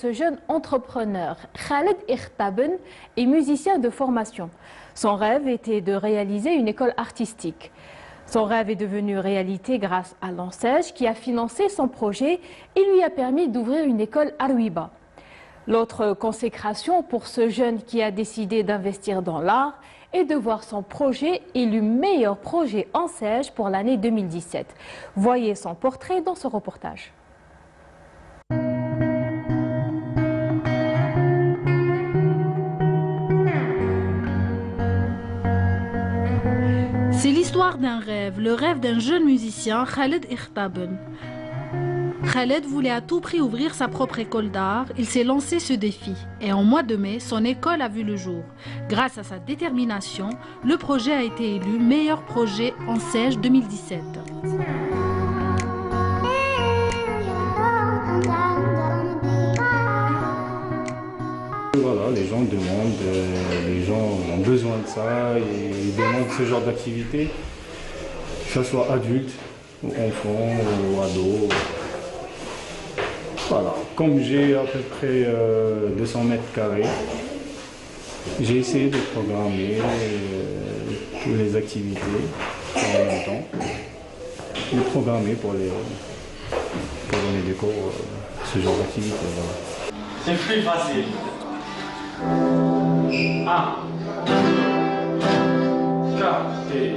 ce jeune entrepreneur. Khaled Ikhtaben est musicien de formation. Son rêve était de réaliser une école artistique. Son rêve est devenu réalité grâce à l'ANSEJ qui a financé son projet et lui a permis d'ouvrir une école à Rouiba. L'autre consécration pour ce jeune qui a décidé d'investir dans l'art est de voir son projet élu meilleur projet ANSEJ pour l'année 2017. Voyez son portrait dans ce reportage. C'est l'histoire d'un rêve, le rêve d'un jeune musicien, Khaled Ikhtaben. Khaled voulait à tout prix ouvrir sa propre école d'art. Il s'est lancé ce défi et en mois de mai, son école a vu le jour. Grâce à sa détermination, le projet a été élu meilleur projet ANSEJ 2017. Voilà, les gens demandent, les gens ont besoin de ça, et ils demandent ce genre d'activité, que ce soit adulte, ou enfant, ou ado. Voilà, comme j'ai à peu près 200 mètres carrés, j'ai essayé de programmer toutes les activités en même temps, de programmer pour donner des cours, ce genre d'activité. Voilà. C'est plus facile. 1, 4 et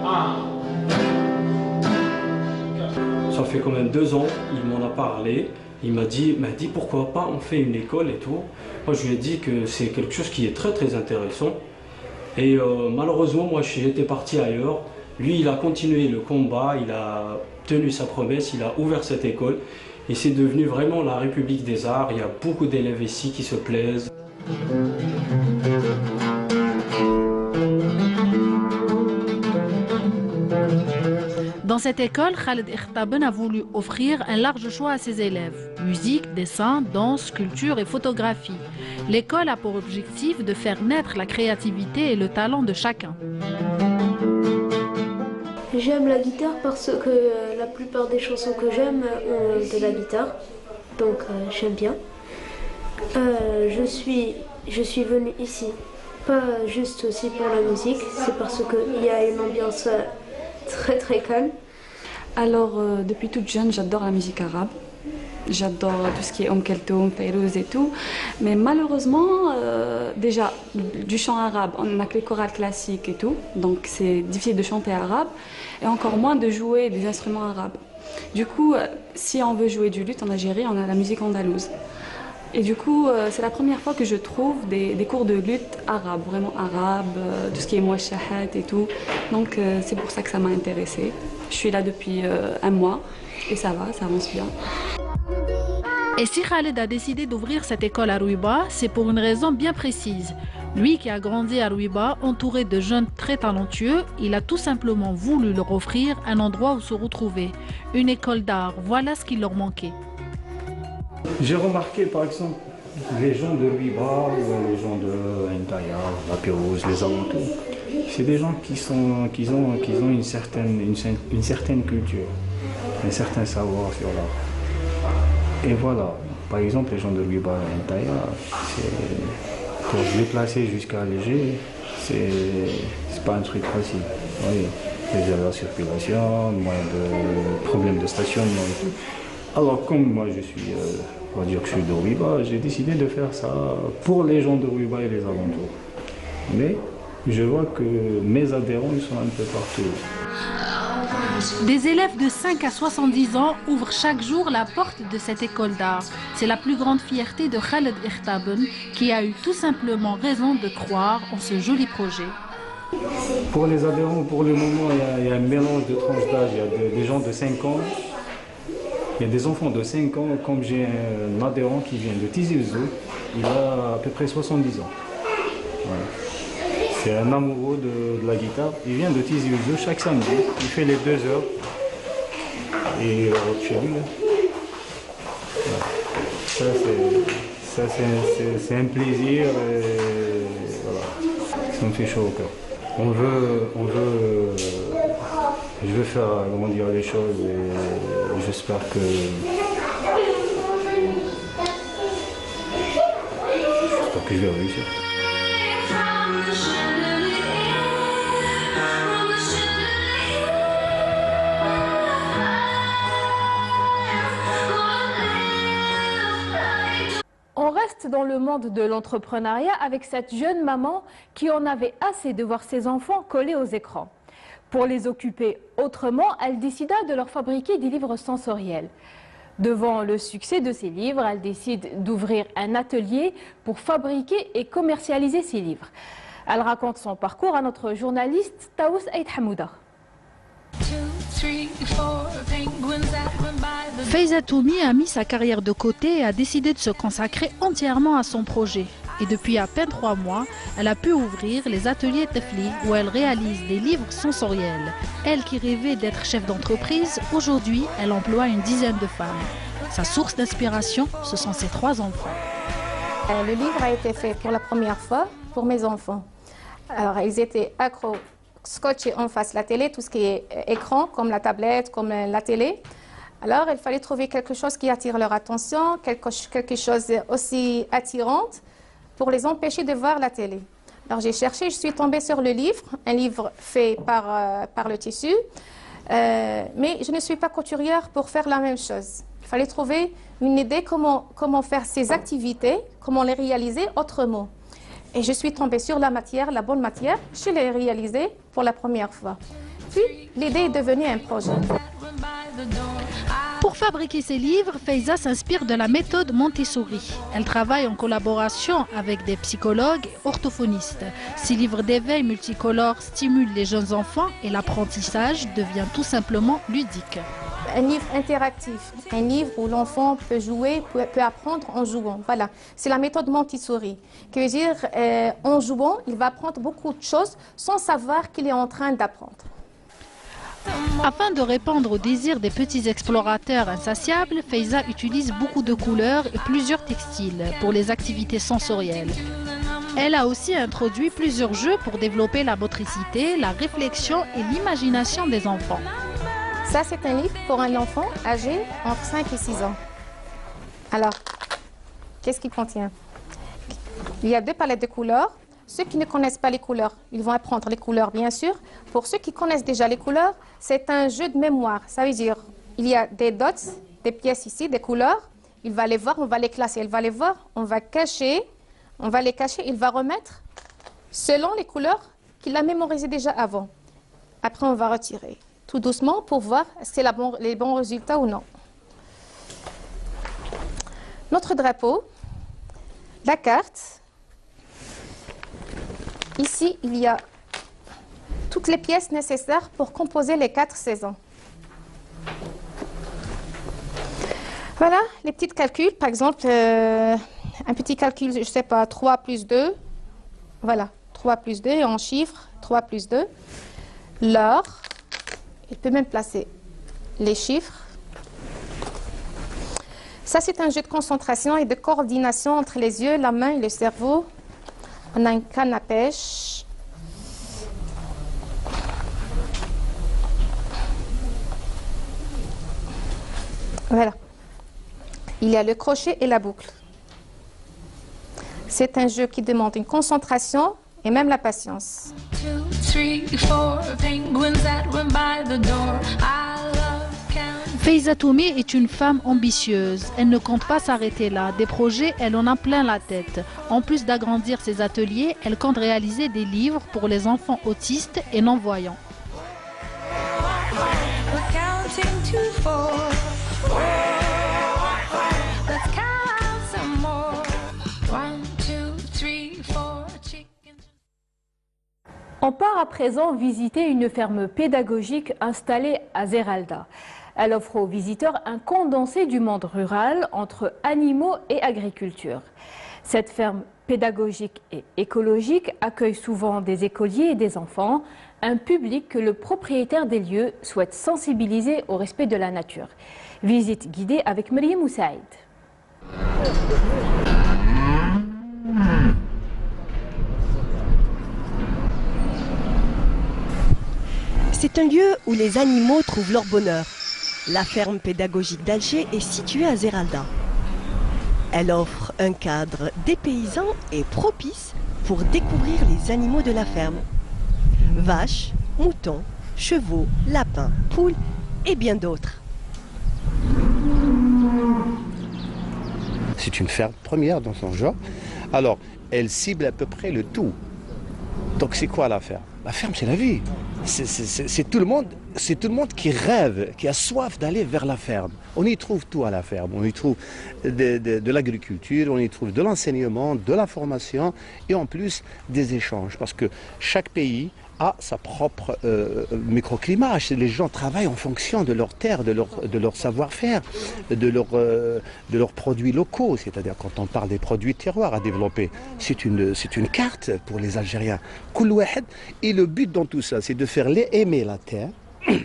1. Ça fait quand même 2 ans, il m'en a parlé, il m'a dit pourquoi pas on fait une école et tout. Moi je lui ai dit que c'est quelque chose qui est très très intéressant. Et malheureusement moi j'étais parti ailleurs. Lui il a continué le combat, il a tenu sa promesse, il a ouvert cette école. Et c'est devenu vraiment la République des Arts. Il y a beaucoup d'élèves ici qui se plaisent. Dans cette école, Khaled Ikhtaben a voulu offrir un large choix à ses élèves. Musique, dessin, danse, sculpture et photographie. L'école a pour objectif de faire naître la créativité et le talent de chacun. J'aime la guitare parce que la plupart des chansons que j'aime ont de la guitare, donc j'aime bien. Je suis venue ici, pas juste aussi pour la musique, c'est parce qu'il y a une ambiance très très calme. Alors depuis toute jeune, j'adore la musique arabe. J'adore tout ce qui est Keltoum, Fayrouz et tout. Mais malheureusement, déjà, du chant arabe, on n'a que les chorales classiques et tout. Donc c'est difficile de chanter arabe. Et encore moins de jouer des instruments arabes. Du coup, si on veut jouer du luth en Algérie, on a la musique andalouse. Et du coup, c'est la première fois que je trouve des cours de luth arabe, vraiment arabe, tout ce qui est mouachahat et tout. Donc c'est pour ça que ça m'a intéressée. Je suis là depuis 1 mois et ça va, ça avance bien. Et si Khaled a décidé d'ouvrir cette école à Rouiba, c'est pour une raison bien précise. Lui qui a grandi à Rouiba, entouré de jeunes très talentueux, il a tout simplement voulu leur offrir un endroit où se retrouver. Une école d'art, voilà ce qui leur manquait. J'ai remarqué par exemple les gens de Rouiba, les gens de Ntaya, la Pérouse, les alentours. C'est des gens qui ont une certaine culture, un certain savoir sur l'art. Et voilà, par exemple, les gens de Rouiba et Ntaya, pour se déplacer jusqu'à Alger, c'est pas un truc facile. Oui, les erreurs de circulation, moins de problèmes de stationnement et tout. Alors, comme moi on va dire que je suis de Rouiba, j'ai décidé de faire ça pour les gens de Rouiba et les alentours. Mais je vois que mes adhérents, ils sont un peu partout. Des élèves de 5 à 70 ans ouvrent chaque jour la porte de cette école d'art. C'est la plus grande fierté de Khaled Ikhtaben qui a eu tout simplement raison de croire en ce joli projet. Pour les adhérents, pour le moment, il y a un mélange de tranches d'âge. Il y a des gens de 5 ans, il y a des enfants de 5 ans, comme j'ai un adhérent qui vient de Tizi Ouzou, il a à peu près 70 ans. Voilà. C'est un amoureux de la guitare. Il vient de Tizi Ouzou chaque samedi. Il fait les 2 heures. Et il rentre chez lui. Ça, c'est un plaisir. Et voilà. Ça me fait chaud au cœur. On veut Je vais faire grandir les choses et j'espère que je vais réussir. On reste dans le monde de l'entrepreneuriat avec cette jeune maman qui en avait assez de voir ses enfants collés aux écrans. Pour les occuper autrement, elle décida de leur fabriquer des livres sensoriels. Devant le succès de ces livres, elle décide d'ouvrir un atelier pour fabriquer et commercialiser ces livres. Elle raconte son parcours à notre journaliste Taous Aïd Hamouda. Faiza Toumi a mis sa carrière de côté et a décidé de se consacrer entièrement à son projet. Et depuis à peine 3 mois, elle a pu ouvrir les ateliers Tefli où elle réalise des livres sensoriels. Elle qui rêvait d'être chef d'entreprise, aujourd'hui, elle emploie une dizaine de femmes. Sa source d'inspiration, ce sont ses 3 enfants. Le livre a été fait pour la première fois pour mes enfants. Alors, ils étaient accros, scotchés en face de la télé, tout ce qui est écran, comme la tablette, comme la télé. Alors, il fallait trouver quelque chose qui attire leur attention, quelque chose aussi attirant pour les empêcher de voir la télé. Alors, j'ai cherché, je suis tombée sur le livre, un livre fait par le tissu, mais je ne suis pas couturière pour faire la même chose. Il fallait trouver une idée comment faire ces activités, comment les réaliser autrement. Et je suis tombée sur la matière, la bonne matière, je l'ai réalisée pour la première fois. Puis, l'idée est devenue un projet. Pour fabriquer ses livres, Faiza s'inspire de la méthode Montessori. Elle travaille en collaboration avec des psychologues et orthophonistes. Ces livres d'éveil multicolores stimulent les jeunes enfants et l'apprentissage devient tout simplement ludique. Un livre interactif, un livre où l'enfant peut jouer, peut apprendre en jouant. Voilà, c'est la méthode Montessori. Qui veut dire, en jouant, il va apprendre beaucoup de choses sans savoir qu'il est en train d'apprendre. Afin de répondre aux désirs des petits explorateurs insatiables, Faiza utilise beaucoup de couleurs et plusieurs textiles pour les activités sensorielles. Elle a aussi introduit plusieurs jeux pour développer la motricité, la réflexion et l'imagination des enfants. Ça, c'est un livre pour un enfant âgé entre 5 et 6 ans. Alors, qu'est-ce qu'il contient? Il y a 2 palettes de couleurs. Ceux qui ne connaissent pas les couleurs, ils vont apprendre les couleurs, bien sûr. Pour ceux qui connaissent déjà les couleurs, c'est un jeu de mémoire. Ça veut dire, il y a des dots, des pièces ici, des couleurs. Il va les voir, on va les classer. Il va les voir, on va les cacher. Il va remettre selon les couleurs qu'il a mémorisées déjà avant. Après, on va retirer tout doucement pour voir si c'est les bons résultats ou non. Notre drapeau, la carte. Ici, il y a toutes les pièces nécessaires pour composer les 4 saisons. Voilà, les petits calculs. Par exemple, un petit calcul, je ne sais pas, 3 plus 2. Voilà, 3 plus 2 et en chiffres, 3 plus 2. L'or, il peut même placer les chiffres. Ça, c'est un jeu de concentration et de coordination entre les yeux, la main et le cerveau. On a une canne à pêche. Voilà. Il y a le crochet et la boucle. C'est un jeu qui demande une concentration et même la patience. Faiza Toumi est une femme ambitieuse. Elle ne compte pas s'arrêter là. Des projets, elle en a plein la tête. En plus d'agrandir ses ateliers, elle compte réaliser des livres pour les enfants autistes et non-voyants. On part à présent visiter une ferme pédagogique installée à Zeralda. Elle offre aux visiteurs un condensé du monde rural entre animaux et agriculture. Cette ferme pédagogique et écologique accueille souvent des écoliers et des enfants, un public que le propriétaire des lieux souhaite sensibiliser au respect de la nature. Visite guidée avec Mariam Moussaïd. C'est un lieu où les animaux trouvent leur bonheur. La ferme pédagogique d'Alger est située à Zeralda. Elle offre un cadre dépaysant et propice pour découvrir les animaux de la ferme. Vaches, moutons, chevaux, lapins, poules et bien d'autres. C'est une ferme première dans son genre. Alors, elle cible à peu près le tout. Donc c'est quoi la ferme? La ferme, c'est la vie. C'est tout le monde qui rêve, qui a soif d'aller vers la ferme. On y trouve tout à la ferme. On y trouve de l'agriculture, on y trouve de l'enseignement, de la formation et en plus des échanges. Parce que chaque pays a sa propre microclimat. Les gens travaillent en fonction de leur terre, de leur savoir-faire, de leurs produits locaux. C'est-à-dire quand on parle des produits terroirs à développer, c'est une carte pour les Algériens. Et le but dans tout ça, c'est de faire aimer la terre.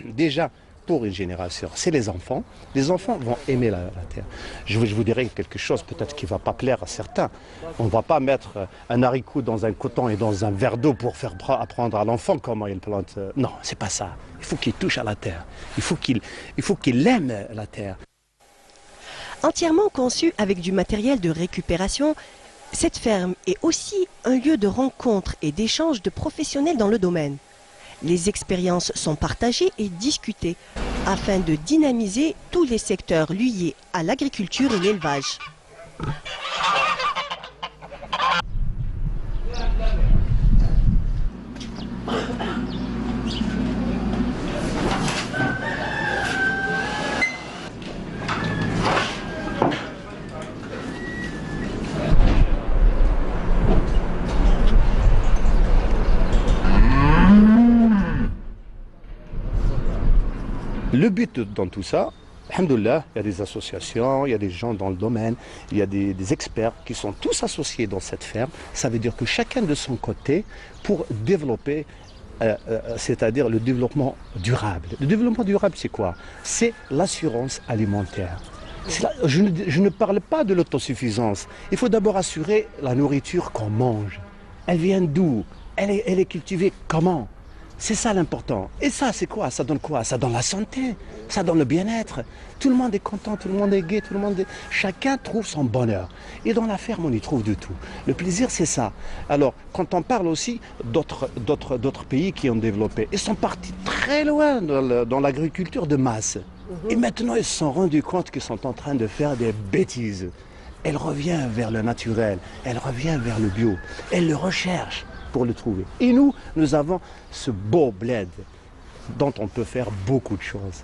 Déjà, pour une génération, c'est les enfants. Les enfants vont aimer la terre. Je vous dirai quelque chose peut-être qui ne va pas plaire à certains. On ne va pas mettre un haricot dans un coton et dans un verre d'eau pour faire apprendre à l'enfant comment il plante. Non, c'est pas ça. Il faut qu'il touche à la terre. Il faut qu'il aime la terre. Entièrement conçue avec du matériel de récupération, cette ferme est aussi un lieu de rencontre et d'échange de professionnels dans le domaine. Les expériences sont partagées et discutées afin de dynamiser tous les secteurs liés à l'agriculture et l'élevage. Le but dans tout ça, alhamdoulilah, il y a des associations, il y a des gens dans le domaine, il y a des experts qui sont tous associés dans cette ferme. Ça veut dire que chacun de son côté pour développer, c'est-à-dire le développement durable. Le développement durable, c'est quoi? C'est l'assurance alimentaire. Je ne parle pas de l'autosuffisance. Il faut d'abord assurer la nourriture qu'on mange. Elle vient d'où? Elle est cultivée comment? C'est ça l'important. Et ça, c'est quoi? Ça donne quoi? Ça donne la santé, ça donne le bien-être. Tout le monde est content, tout le monde est gai, chacun trouve son bonheur. Et dans la ferme, on y trouve de tout. Le plaisir, c'est ça. Alors, quand on parle aussi d'autres pays qui ont développé, ils sont partis très loin dans l'agriculture de masse. Et maintenant, ils se sont rendus compte qu'ils sont en train de faire des bêtises. Elle revient vers le naturel, elle revient vers le bio, elle le recherche pour le trouver. Et nous avons ce beau bled dont on peut faire beaucoup de choses.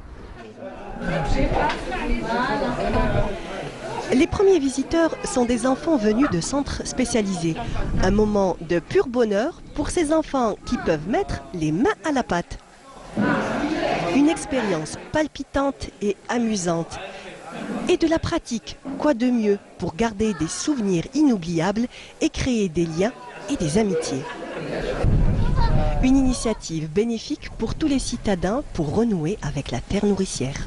Les premiers visiteurs sont des enfants venus de centres spécialisés. Un moment de pur bonheur pour ces enfants qui peuvent mettre les mains à la pâte. Une expérience palpitante et amusante. Et de la pratique, quoi de mieux pour garder des souvenirs inoubliables et créer des liens et des amitiés. Une initiative bénéfique pour tous les citadins pour renouer avec la terre nourricière.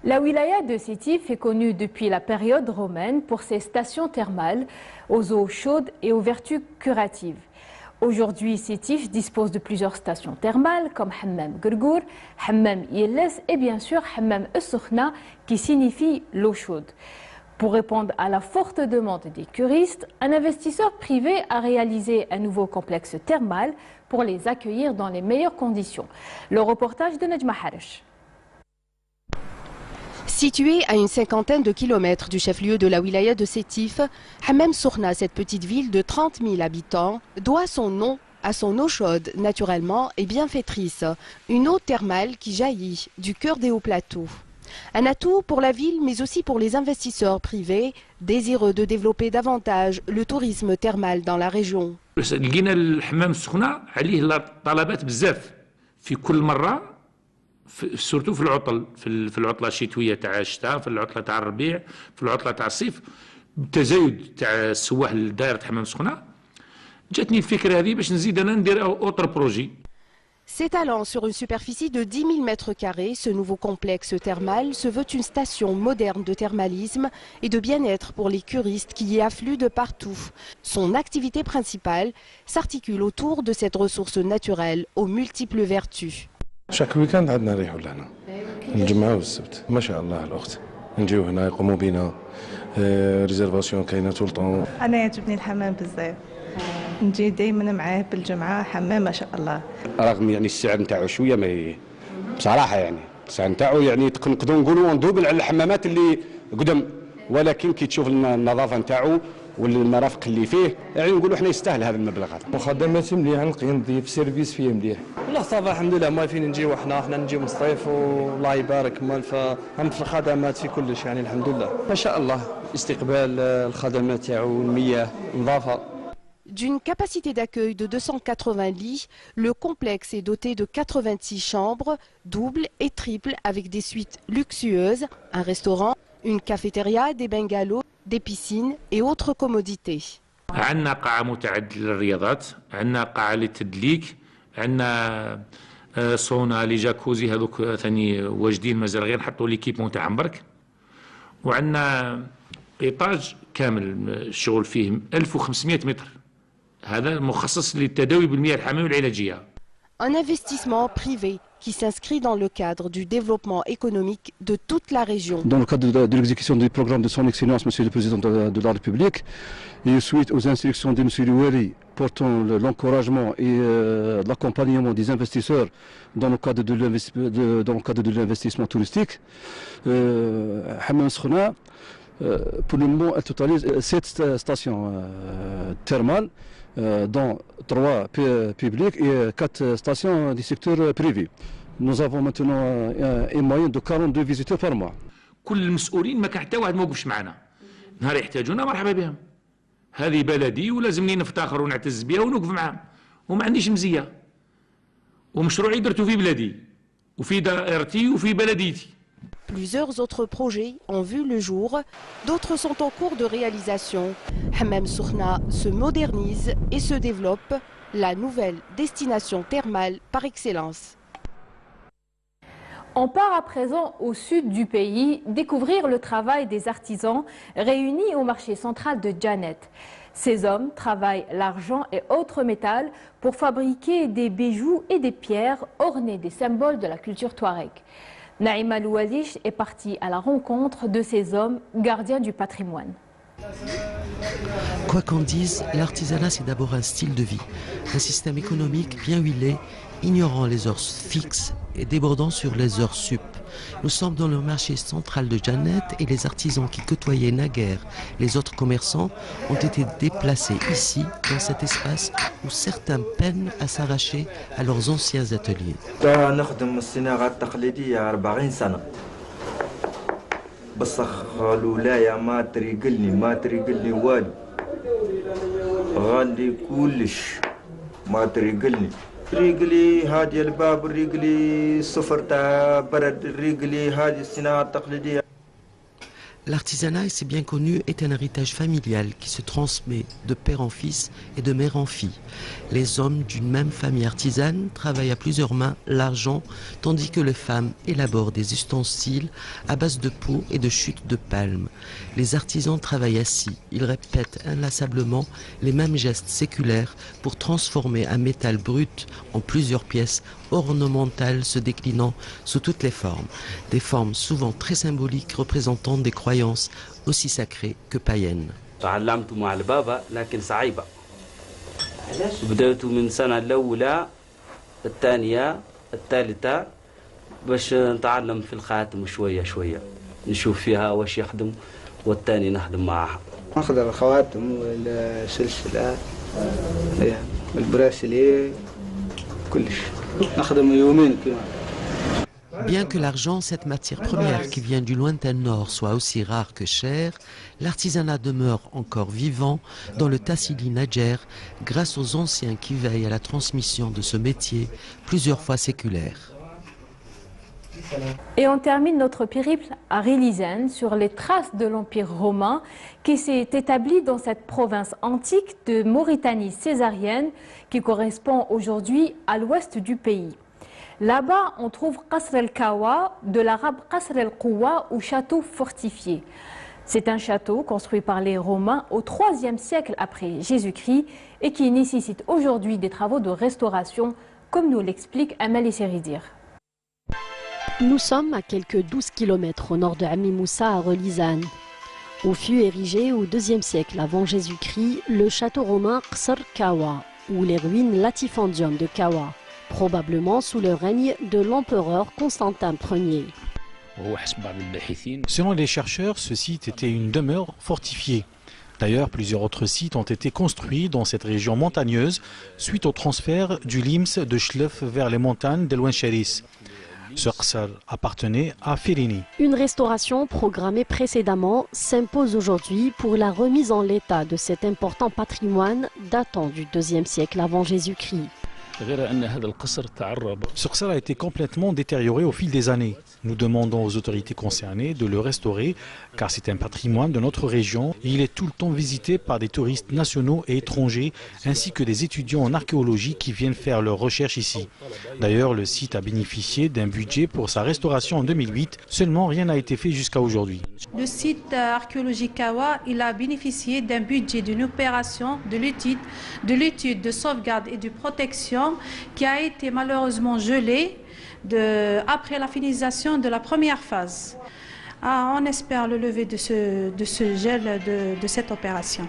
La wilaya de Sétif est connue depuis la période romaine pour ses stations thermales aux eaux chaudes et aux vertus curatives. Aujourd'hui, Sétif dispose de plusieurs stations thermales comme Hammam Gergour, Hammam Yelles et bien sûr Hammam Essokhna qui signifie l'eau chaude. Pour répondre à la forte demande des curistes, un investisseur privé a réalisé un nouveau complexe thermal pour les accueillir dans les meilleures conditions. Le reportage de Nejma Harish. Situé à une cinquantaine de kilomètres du chef-lieu de la wilaya de Sétif, Hammam Sokhna, cette petite ville de 30 000 habitants, doit son nom à son eau chaude, naturellement et bienfaitrice. Une eau thermale qui jaillit du cœur des hauts plateaux. Un atout pour la ville, mais aussi pour les investisseurs privés, désireux de développer davantage le tourisme thermal dans la région. سورتو في العطل في العطله الشتويه تاع الشتاء، في العطله تاع الربيع، في العطله تاع الصيف، بالتزايد تاع السواح لدائره حمام سخنه. جاتني الفكره هذه باش نزيد انا ندير اوتر بروجي. S'étalant sur une superficie de 10 000 m², ce nouveau complexe thermal se veut une station moderne de thermalisme et de bien-être pour les curistes qui y affluent de partout. Son activité principale s'articule autour de cette ressource naturelle aux multiples vertus. Chaque week-end, nous نريحوا لهنا الجمعة والسبت ما شاء الله الأخت نجيو هنا يقوموا بنا ريزرفاسيون كاينة طول طون. أنا يعجبني الحمام بزاف نجي دائما معاه بالجمعة حمام ما شاء الله. رغم يعني السعر نتاعو شوية ما بصراحة يعني السعر نتاعو يعني نقدروا نقولوا ندوبل على الحمامات اللي قدم ولكن كي تشوف النظافة نتاعو والمرافق اللي فيه يعني نقولوا احنا يستاهل هذا المبلغ هذا. مخدمات مليحه نلقى نضيف سيرفيس فيه مليح. لا صافا الحمد لله ما فين نجيو حنا نجيو من الصيف والله يبارك مال هم في الخدمات في كلش يعني الحمد لله ما شاء الله استقبال الخدمات تاعو المياه نظافه. D'une capacité d'accueil de 280 lits, le complexe est doté de 86 chambres, doubles et triples avec des suites luxueuses, un restaurant, une cafétéria, des bungalows, des piscines et autres commodités. عندنا قاعة متعددة للرياضات، عندنا قاعة للتدليك، عندنا صونا لي جاكوزي هذوك ثاني واجدين مازال غير نحطوا ليكيبمون تاع برك، وعندنا إيطاج كامل الشغل فيه 1500 متر، هذا مخصص للتداوي بالمياه الحمامية والعلاجية. Un investissement privé qui s'inscrit dans le cadre du développement économique de toute la région. Dans le cadre de l'exécution du programme de son Excellence, Monsieur le Président de la République, et suite aux instructions de Monsieur Louari portant l'encouragement et l'accompagnement des investisseurs dans le cadre de l'investissement touristique, Hammam Sokhna, pour le moment, elle totalise 7 stations thermales, dont 3 publiques et 4 stations du secteur privé. Nous avons maintenant une moyenne de 42 visiteurs par mois. كل المسؤولين ما كان حتى واحد ما وقفش معنا. نهار يحتاجونا مرحبا بهم. هذه بلدي ولازمني نفتخر ونعتز بها ونوقف معهم. وما عنديش مزيه. ومشروعي درته في بلادي وفي دائرتي وفي بلديتي. Plusieurs autres projets ont vu le jour, d'autres sont en cours de réalisation. Hammam Sokhna se modernise et se développe, la nouvelle destination thermale par excellence. On part à présent au sud du pays découvrir le travail des artisans réunis au marché central de Djanet. Ces hommes travaillent l'argent et autres métals pour fabriquer des bijoux et des pierres ornées des symboles de la culture touareg. Naïma Loualish est partie à la rencontre de ces hommes gardiens du patrimoine. Quoi qu'en dise, l'artisanat c'est d'abord un style de vie, un système économique bien huilé, ignorant les heures fixes et débordant sur les heures sup. Nous sommes dans le marché central de Djanet et les artisans qui côtoyaient naguère les autres commerçants ont été déplacés ici, dans cet espace où certains peinent à s'arracher à leurs anciens ateliers. نخدم الصناعة التقليدية 40 سنة. بصخ الولاية ما تريقلني والو. غالي كلش ما تريقلني. ريقلي هادي الباب ريقلي صفر تاع برد ريقلي هادي الصناعة التقليدية. L'artisanat, c'est bien connu, est un héritage familial qui se transmet de père en fils et de mère en fille. Les hommes d'une même famille artisane travaillent à plusieurs mains l'argent, tandis que les femmes élaborent des ustensiles à base de peau et de chutes de palme. Les artisans travaillent assis, ils répètent inlassablement les mêmes gestes séculaires pour transformer un métal brut en plusieurs pièces ornementales se déclinant sous toutes les formes. Des formes souvent très symboliques représentant des croyances aussi sacrées que païennes. تعلمت مع البابا لكن صعيبة. بدأت من السنة الأولى الثانية الثالثة باش نتعلم في الخاتم شوية نشوف فيها واش يخدم والثاني نخدم معها. ناخذ الخواتم والسلسلة البراسلي كلش نخدم يومين كمان. Bien que l'argent, cette matière première qui vient du lointain nord, soit aussi rare que chère, l'artisanat demeure encore vivant dans le Tassili Nadjer grâce aux anciens qui veillent à la transmission de ce métier plusieurs fois séculaire. Et on termine notre périple à Rilizan sur les traces de l'Empire romain qui s'est établi dans cette province antique de Mauritanie césarienne qui correspond aujourd'hui à l'ouest du pays. Là-bas, on trouve Qasr el-Kawa, de l'arabe Qasr el-Quwa ou château fortifié. C'est un château construit par les Romains au IIIe siècle après Jésus-Christ et qui nécessite aujourd'hui des travaux de restauration, comme nous l'explique Amal Seridir. Nous sommes à quelques 12 km au nord de Ammi Moussa à Relizane, où fut érigé au IIe siècle avant Jésus-Christ le château romain Qasr Kawa, ou les ruines latifondium de Kawa, probablement sous le règne de l'empereur Constantin Ier. Selon les chercheurs, ce site était une demeure fortifiée. D'ailleurs, plusieurs autres sites ont été construits dans cette région montagneuse suite au transfert du Lims de Chlef vers les montagnes d'El Wencheris. Ce Qasr appartenait à Férini. Une restauration programmée précédemment s'impose aujourd'hui pour la remise en l'état de cet important patrimoine datant du IIe siècle avant Jésus-Christ. Ce Qasr a été complètement détérioré au fil des années. Nous demandons aux autorités concernées de le restaurer car c'est un patrimoine de notre région. Il est tout le temps visité par des touristes nationaux et étrangers ainsi que des étudiants en archéologie qui viennent faire leurs recherches ici. D'ailleurs, le site a bénéficié d'un budget pour sa restauration en 2008. Seulement, rien n'a été fait jusqu'à aujourd'hui. Le site archéologique Kawa, il a bénéficié d'un budget d'une opération de l'étude de sauvegarde et de protection qui a été malheureusement gelée après la finalisation de la première phase. On espère le lever de ce gel de cette opération.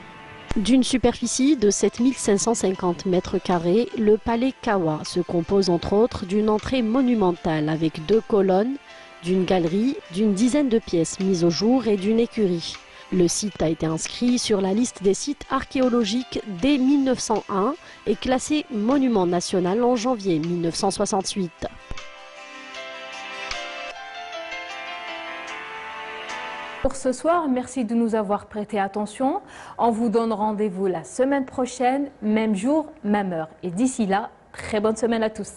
D'une superficie de 7550 mètres carrés, le palais Kawa se compose entre autres d'une entrée monumentale avec 2 colonnes, d'une galerie, d'une dizaine de pièces mises au jour et d'une écurie. Le site a été inscrit sur la liste des sites archéologiques dès 1901 et classé monument national en janvier 1968. Pour ce soir, merci de nous avoir prêté attention. On vous donne rendez-vous la semaine prochaine, même jour, même heure. Et d'ici là, très bonne semaine à tous.